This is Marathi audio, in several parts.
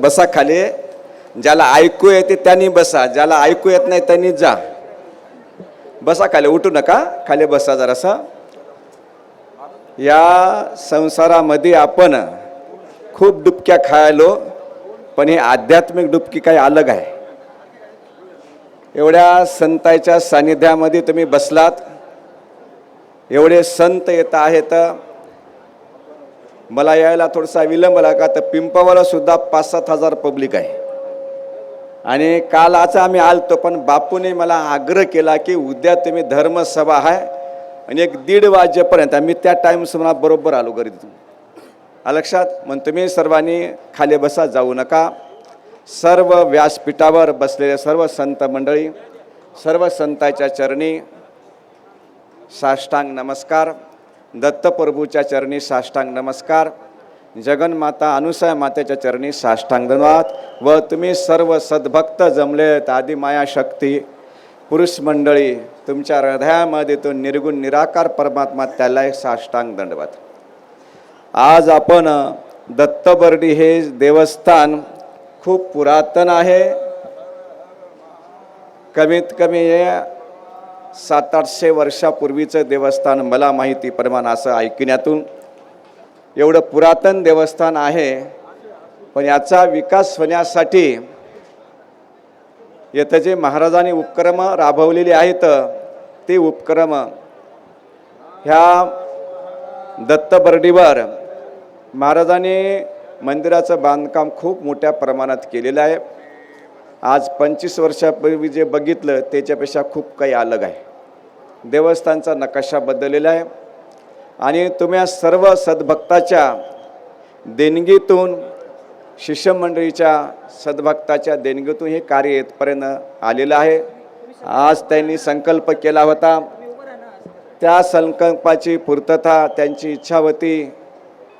बसा खाली. ज्याला ऐकू येते त्यांनी बसा, ज्याला ऐकू येत नाही त्यांनी जा. बसा खाली, उठू नका, खाली बसा जरासा. या संसारामध्ये आपण खूप डुबक्या खायलो, पण ही आध्यात्मिक डुबकी काही अलग आहे. एवढ्या संतांच्या सानिध्यामध्ये तुम्ही बसलात, एवढे संत येत आहेत. मला यायला थोडासा विलंब लागला, तर पिंपळाला सुद्धा 5-7 हजार पब्लिक आहे. आणि काल आज आम्ही आलतो, पण बापूने मला आग्रह केला की उद्या तुम्ही धर्मसभा आहे आणि 1-1:30 वाजेपर्यंत मी त्या टाईमसमोर बरोबर आलो घरी. लक्षात. मग तुम्ही सर्वांनी खाली बसा, जाऊ नका. सर्व व्यासपीठावर बसलेले सर्व संत मंडळी, सर्व संतांच्या चरणी साष्टांग नमस्कार. दत्तप्रभूच्या चरणी साष्टांग नमस्कार. जगन्माता अनुसूया मातेच्या चरणी साष्टांग धन्यवाद. व तुम्ही सर्व सद्भक्त जमलेत, आदिमाया शक्ती पुरुष मंडळी, तुमच्या हृदयामध्ये तो निर्गुण निराकार परमात्मा, त्याला एक साष्टांग दंडवत. आज आपण दत्तबर्डी हे देवस्थान खूप पुरातन आहे. कमीत कमी 700-800 वर्षापूर्वीचं देवस्थान मला माहिती प्रमाण, असं ऐकण्यातून. एवढं पुरातन देवस्थान आहे. पण याचा विकास होण्यासाठी येथे जे महाराजांनी उपक्रम राबवलेले आहेत, ते उपक्रम ह्या दत्तबर्डीवर महाराजांनी मंदिराचं बांधकाम खूप मोठ्या प्रमाणात केलेलं आहे. आज 25 वर्षापूर्वी जे बघितलं त्याच्यापेक्षा खूप काही अलग आहे. देवस्थानचा नकाशा बदललेला आहे. आणि तुम्ही सर्व सद्भक्ताच्या देणगीतून, शिष्यमंडळीच्या सद्भक्ताच्या देणगीतून हे कार्य येथपर्यंत आलेलं आहे. आज त्यांनी संकल्प केला होता, त्या संकल्पाची पूर्तता त्यांची इच्छा होती.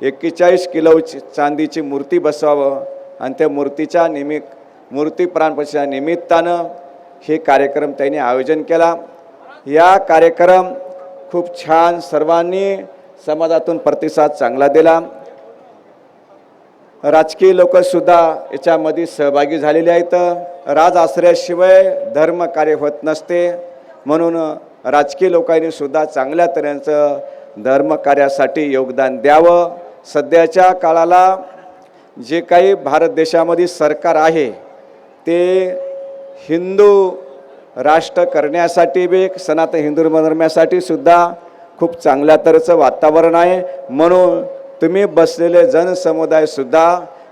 41 किलो चांदीची मूर्ती बसवावं आणि त्या मूर्तीच्या मूर्ती प्राणप्रतिष्ठेच्या निमित्तानं हे कार्यक्रम त्यांनी आयोजन केला. या कार्यक्रम खूप छान, सर्वांनी समाजातून प्रतिसाद चांगला दिला. राजकीय लोकसुद्धा याच्यामध्ये सहभागी झालेले आहेत. राज आश्रयाशिवाय धर्म कार्य होत नसते, म्हणून राजकीय लोकांनी सुद्धा चांगल्या तऱ्हेचं धर्म कार्यासाठी योगदान द्यावं. सध्याच्या काळाला जे काही भारत देशामध्ये सरकार आहे ते हिंदू राष्ट्र करण्यासाठी बी, सनातन हिंदू धर्मासाठी सुद्धा खूप चांगल्या तऱ्हेचं वातावरण आहे. म्हणून तुम्ही बसलेले जनसमुदायसुद्धा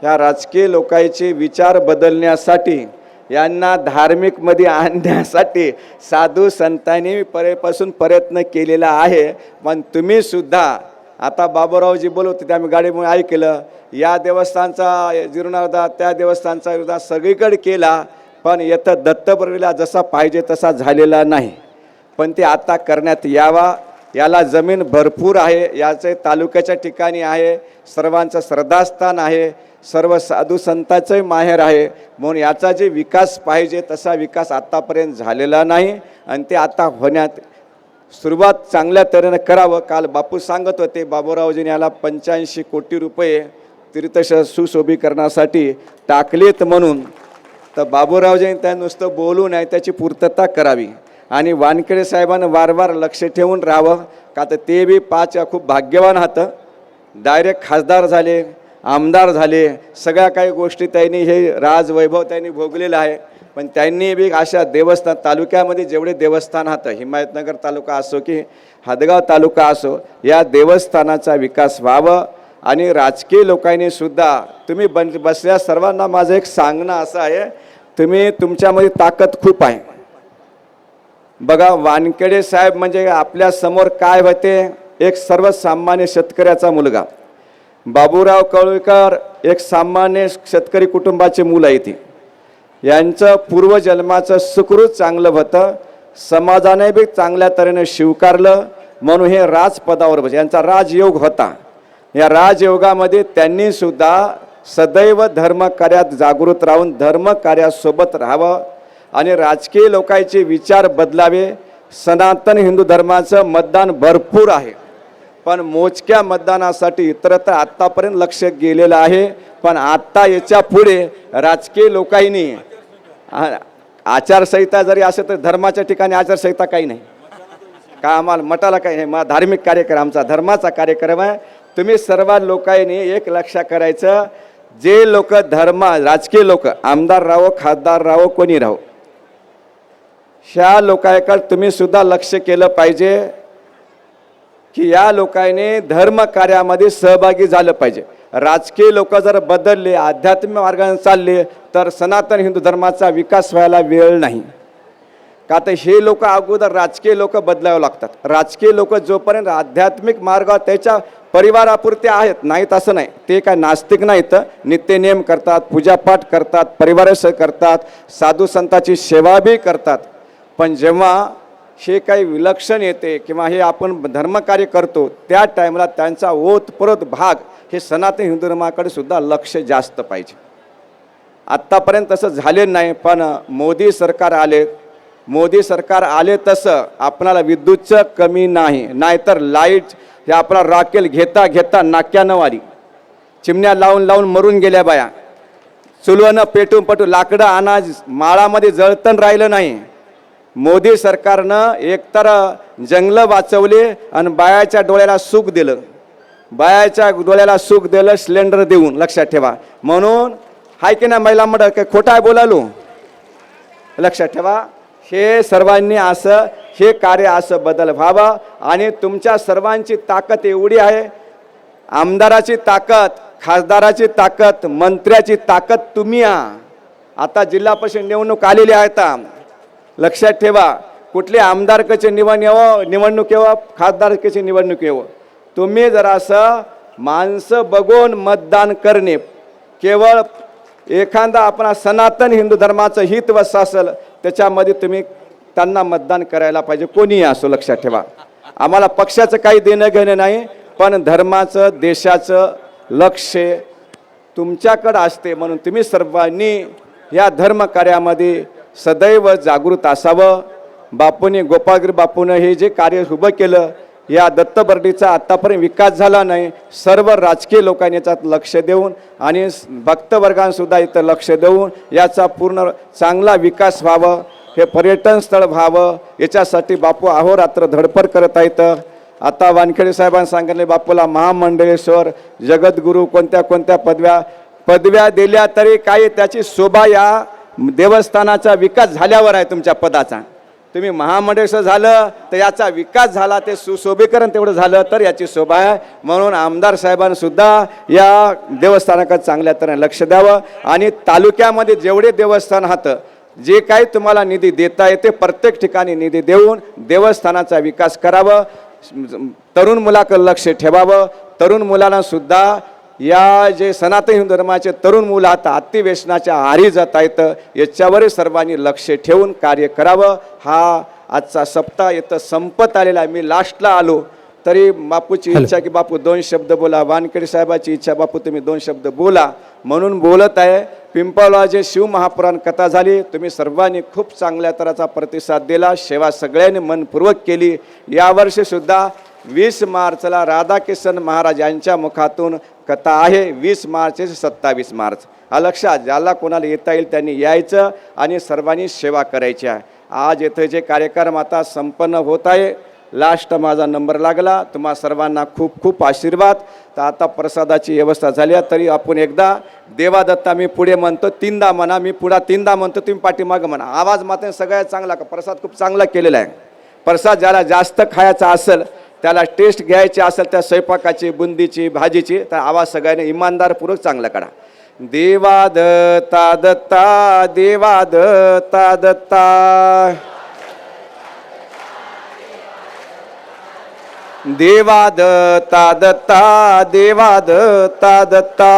ह्या राजकीय लोकांचे विचार बदलण्यासाठी, यांना धार्मिकमध्ये आणण्यासाठी साधू संतांनी परेपासून प्रयत्न केलेला आहे. पण तुम्हीसुद्धा, आता बाबूरावजी बोलत होते, आम्ही गाडीमुळे ऐकलं, या देवस्थानचा जीर्णोद्धार, त्या देवस्थानचा जीर्णोद्धार सगळीकडे केला, पण येथं दत्तबर्डीला जसा पाहिजे तसा झालेला नाही. पण ते आता करण्यात यावा. याला जमीन भरपूर आहे, याचे तालुक्याच्या ठिकाणी आहे, सर्वांचं श्रद्धास्थान आहे, सर्व साधू संतांचंही माहेर आहे. म्हणून याचा जे विकास पाहिजे तसा विकास आत्तापर्यंत झालेला नाही आणि ते आता होण्यात सुरुवात चांगल्या तऱ्हेनं करावं. काल बापू सांगत होते, बाबूरावजीने याला 85 कोटी रुपये तीर्थ सुशोभीकरणासाठी टाकलेत म्हणून. तर बाबूरावजींनी त्या नुसतं बोलू नये, त्याची पूर्तता करावी. आणि वानखेडे साहेबांना वारंवार लक्ष ठेवून राहावं, का तर ते बी 5 खूप भाग्यवान होतं. डायरेक्ट खासदार झाले, आमदार झाले, सगळ्या काही गोष्टी त्यांनी, हे राजवैभव त्यांनी भोगलेलं आहे. पण त्यांनी बी अशा देवस्थान, तालुक्यामध्ये जेवढे देवस्थान होतं, हिमायतनगर तालुका असो की हदगाव तालुका असो, या देवस्थानाचा विकास व्हावं. आणि राजकीय लोकांनी सुद्धा, तुम्ही बसल्या सर्वांना माझं एक सांगणं असं आहे, तुम्ही, तुमच्यामध्ये ताकद खूप आहे. बघा, वानखेडे साहेब म्हणजे आपल्या समोर काय होते, एक सर्वसामान्य शेतकऱ्याचा मुलगा. बाबूराव कवळेकर एक सामान्य शेतकरी कुटुंबाचे मुलं आहे. ती यांचं पूर्वजन्माचं सुकृत चांगलं होतं, समाजाने बी चांगल्या तऱ्हेने स्वीकारलं, म्हणून हे राजपदावर बसले. यांचा राजयोग होता. या राजयोगामध्ये त्यांनी सुद्धा सदैव धर्मकार्यात जागृत राहून धर्मकार्यासोबत राहावं आणि राजकीय लोकांचे विचार बदलावे. सनातन हिंदू धर्माचं मतदान भरपूर आहे. पण मोजक्या मतदानासाठी इतरत्र आत्तापर्यंत लक्ष गेलेलं आहे. पण आत्ता याच्या पुढे राजकीय लोकांनी आचारसंहिता जरी असेल तर धर्माच्या ठिकाणी आचारसंहिता काही नाही का, आम्हाला मठाला काही नाही. मग धार्मिक कार्यक्रम आमचा धर्माचा कार्यक्रम आहे. तुम्ही सर्व लोकांनी एक लक्ष करायचं, जे लोक राजकीय लोक आमदार राहो खासदार राहो कोणी राहो, ह्या लोकांकडे तुम्ही सुद्धा लक्ष केलं पाहिजे की या लोकांनी धर्म कार्यामध्ये सहभागी झालं पाहिजे. राजकीय लोक जर बदलले आध्यात्मिक मार्गाने चालले तर सनातन हिंदू धर्माचा विकास व्हायला वेळ नाही. का तर हे लोक अगोदर राजकीय लोक बदलावं लागतात. राजकीय लोक जोपर्यंत आध्यात्मिक मार्गावर त्याच्या परिवारापुरते आहेत, नाहीत असं नाही, ते काय नास्तिक नाहीत, नित्यनेम करतात, पूजापाठ करतात, परिवारासह करतात, साधू संतांची सेवा बी करतात. पण जेव्हा हे काही विलक्षण येते किंवा हे आपण धर्मकार्य करतो त्या टाईमला त्यांचा ओतप्रोत भाग हे सनातन हिंदू धर्माकडे सुद्धा लक्ष जास्त पाहिजे. आत्तापर्यंत तसं झाले नाही. पण मोदी सरकार आले तसं आपणाला विद्युतचं कमी नाही. नाहीतर लाईट हे आपला राखेल घेता घेता नाक्यानं वाली, चिमण्या लावून लावून मरून गेल्या बाया, चुलवणं पेटून पटून लाकडं अनाज माळामध्ये जळतण राहिलं नाही. मोदी सरकारनं एकतर जंगलं वाचवले आणि बायाच्या डोळ्याला सुख दिलं, सिलेंडर देऊन, लक्षात ठेवा. म्हणून हाय की ना महिला मंडळ काय खोटा आहे बोलालो, लक्षात ठेवा. हे सर्वांनी असं हे कार्य असं बदल व्हावं. आणि तुमच्या सर्वांची ताकद एवढी आहे, आमदाराची ताकद, खासदाराची ताकद, मंत्र्याची ताकद तुम्ही आता जिल्हा परिषद निवडणूक आलेली आहेत. लक्षात ठेवा, कुठली आमदारकीची निवडणूक येवो, खासदारकीची निवडणूक येवो, तुम्ही जरासं माणसं बघून मतदान करणे. केवळ एखादा आपला सनातन हिंदू धर्माचं हित वस असेल त्याच्यामध्ये तुम्ही त्यांना मतदान करायला पाहिजे, कोणीही असो. लक्षात ठेवा, आम्हाला पक्षाचं काही देणं घेणं नाही, पण धर्माचं देशाचं लक्ष तुमच्याकडं असते. म्हणून तुम्ही सर्वांनी या धर्म कार्यामध्ये सदैव जागृत असावं. बापूने गोपाळगिरी बापूनं हे जे कार्य उभं केलं, या दत्तबर्डीचा आत्तापर्यंत विकास झाला नाही. सर्व राजकीय लोकांनी याच्यात लक्ष देऊन आणि भक्तवर्गांसुद्धा इथं लक्ष देऊन याचा पूर्ण चांगला विकास व्हावं, हे पर्यटन स्थळ व्हावं, याच्यासाठी बापू अहोरात्र धडपड करत आहेत. आता वानखेडे साहेबांनी सांगितले बापूला महामंडळेश्वर, जगद्गुरू कोणत्या कोणत्या पदव्या दिल्या तरी काही त्याची शोभा या देवस्थानाचा विकास झाल्यावर आहे. तुमच्या पदाचा तुम्ही महामंडळेश्वर झालं तर याचा विकास झाला, ते सुशोभीकरण तेवढं झालं तर याची शोभा आहे. म्हणून आमदार साहेबांनी सुद्धा या देवस्थानाकडे चांगल्या तऱ्हेने लक्ष द्यावं. आणि तालुक्यामध्ये जेवढे देवस्थान आहात, जे काही तुम्हाला निधी देता येते प्रत्येक ठिकाणी निधी देऊन देवस्थानाचा विकास करावं. तरुण मुलाकडे लक्ष ठेवावं. तरुण मुलांना सुद्धा या जे सनातन हिंदू धर्माचे तरुण मुलं आता अतिव्यसनाच्या आहारी जात आहेत, याच्यावरही सर्वांनी लक्ष ठेवून कार्य करावं. हा आजचा सप्ताह इथं संपत आलेला आहे. मी लास्टला आलो तरी बापूची इच्छा की बापू 2 शब्द बोला. वानखेडे साहेबाची इच्छा बापू तुम्ही 2 शब्द बोला म्हणून बोलत आहे. पिंपळला जे शिवमहापुराण कथा झाली, तुम्ही सर्वांनी खूप चांगल्या तऱ्हेचा प्रतिसाद दिला, सेवा सगळ्यांनी मनपूर्वक केली. यावर्षी सुद्धा 20 मार्चला राधाकिशन महाराज यांच्या मुखातून कथा आहे. 20 मार्च ते 27 मार्च हा लक्षात, ज्याला कोणाला येता येईल त्यांनी यायचं आणि सर्वांनी सेवा करायची आहे. आज येथे जे कार्यक्रम आता संपन्न होत आहे, लास्ट माझा नंबर लागला. तुम्हा सर्वांना खूप खूप आशीर्वाद. तर आता प्रसादाची व्यवस्था झाली आहे. तरी आपण एकदा देवादत्ता मी पुढे म्हणतो 3दा म्हणा, मी पुढे 3दा म्हणतो, तुम्ही पाठीमागं म्हणा. आवाज मात्र सगळ्यात चांगला का, प्रसाद खूप चांगला केलेला आहे. प्रसाद ज्याला जास्त खायचा असेल, त्याला टेस्ट घ्यायची असेल त्या स्वयंपाकाची, बुंदीची, भाजीची, तर आवाज सगळ्यांनी इमानदारपूर्वक चांगला काढा. देवादत्ता दत्ता, देवादत्ता दत्ता, देवादत्ता दत्ता, देवादत्ता दत्ता,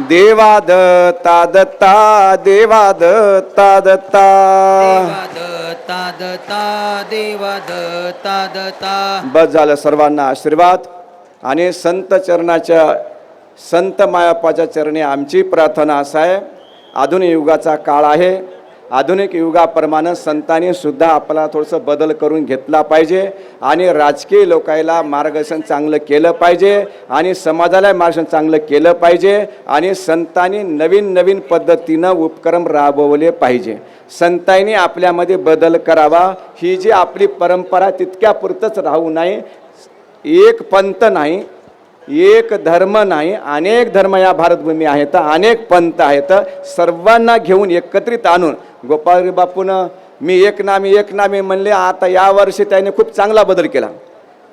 देवादत्ता दत्ता, देवादत्ता दत्ता, देवादत्ता दत्ता. बस झालं. सर्वांना आशीर्वाद. आणि संत चरणाच्या, संत मायाप्पाच्या चरणी आमची प्रार्थना असा आहे, आधुनिक युगाचा काळ आहे. आधुनिक युगाप्रमाणे संतांनी सुद्धा आपला थोडंसं बदल करून घेतला पाहिजे आणि राजकीय लोकांना मार्गदर्शन चांगलं केलं पाहिजे आणि समाजाला मार्गदर्शन चांगलं केलं पाहिजे आणि संतांनी नवीन नवीन पद्धतीनं उपक्रम राबवले पाहिजे. संतांनी आपल्यामध्ये बदल करावा. ही जी आपली परंपरा तितक्यापुरतंच राहू नये. एक पंथ नाही, एक धर्म नाही, अनेक धर्म या भारतभूमी आहेत, अनेक पंथ आहेत. सर्वांना घेऊन एकत्रित आणून गोपाळ बापून मी एक नामे म्हणले. आता यावर्षी त्याने खूप चांगला बदल केला.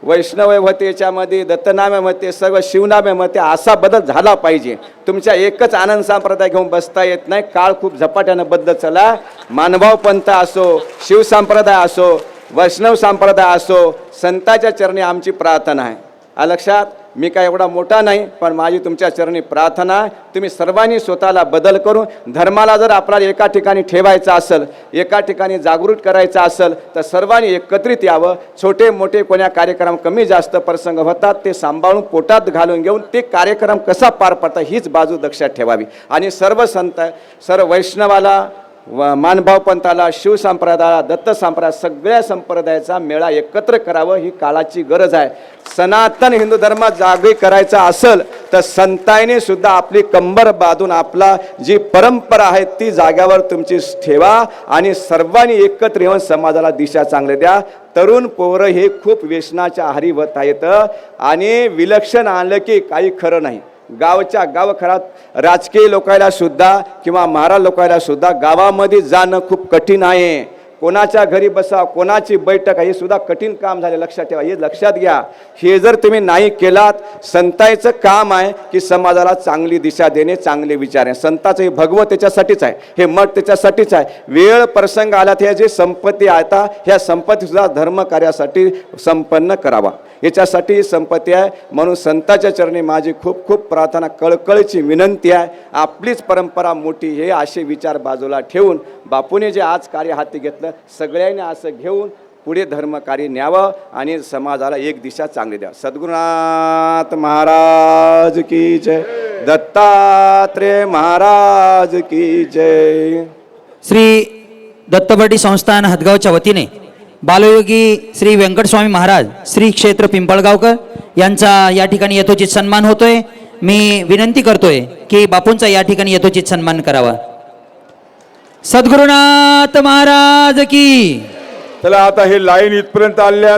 वैष्णव होते, याच्यामध्ये दत्तनामे होते, सर्व शिवनामे होते. असा बदल झाला पाहिजे. तुमच्या एकच आनंद संप्रदाय घेऊन बसता येत नाही. काळ खूप झपाट्यानं बदलत चला. मानभाव पंथ असो, शिव संप्रदाय असो, वैष्णव संप्रदाय असो, संतांच्या चरणी आमची प्रार्थना आहे. लक्षात, मी काय एवढा मोठा नाही, पण माझी तुमच्या चरणी प्रार्थना आहे. तुम्ही सर्वांनी स्वतःला बदल करून धर्माला जर आपल्याला एका ठिकाणी ठेवायचं असेल, एका ठिकाणी जागृत करायचं असेल तर सर्वांनी एकत्रित यावं. छोटे मोठे कोण्या कार्यक्रम कमी जास्त प्रसंग होतात ते सांभाळून पोटात घालून घेऊन ते कार्यक्रम कसा पार पडता हीच बाजू लक्षात ठेवावी. आणि सर्व संत, सर्व वैष्णवाला, मानभाव पंथाला, शिव संप्रदायाला, दत्त संप्रदाय, सगळ्या संप्रदायाचा मेळा एकत्र करावं ही काळाची गरज आहे. सनातन हिंदू धर्म जागृत करायचा असेल तर संतांनी सुद्धा आपली कंबर बांधून आपला जी परंपरा आहे ती जाग्यावर तुमची ठेवा आणि सर्वांनी एकत्र येऊन समाजाला दिशा चांगली द्या. तरुण पोरं हे खूप व्यसनाच्या आहारी होत आहेत आणि विलक्षण आणलं की काही खरं नाही. गावच्या गाव खरात राजकीय लोकांना सुद्धा किंवा महाराज लोकांना सुद्धा गावामध्ये जाणं खूप कठीण आहे. कोणाच्या घरी बसा, कोणाची बैठक, हे सुद्धा कठीण काम झाले. लक्षात ठेवा, हे लक्षात घ्या. हे जर तुम्ही नाही केलात, संतांचं काम आहे की समाजाला चांगली दिशा देणे, चांगले विचार आहे. संतांचं हे भगवत त्याच्यासाठीच आहे, हे मठ त्याच्यासाठीच आहे. वेळ प्रसंग आला हे जे संपत्ती आता ह्या संपत्ती सुद्धा धर्म कार्यासाठी संपन्न करावा, याच्यासाठी संपत्ती आहे. म्हणून संतांच्या चरणी माझी खूप खूप प्रार्थना, कळकळीची विनंती आहे. आपलीच परंपरा मोठी, हे असे विचार बाजूला ठेवून बापूने जे आज कार्य हाती घेतलं सगळ्यांनी असं घेऊन पुढे धर्मकार्य न्यावं आणि समाजाला एक दिशा चांगली द्यावं. सद्गुरुनाथ महाराज की जय. दत्तात्रेय महाराज की जय. श्री दत्तबडी संस्थान हदगावच्या वतीने बालयोगी श्री व्यंकटस्वामी महाराज श्री क्षेत्र पिंपळगावकर यांचा या ठिकाणी यथोचित सन्मान होतोय. मी विनंती करतोय की बापूंचा या ठिकाणी यथोचित सन्मान करावा. सद्गुरुनाथ महाराज की. चला आता हे लाईन इथपर्यंत आल्यात.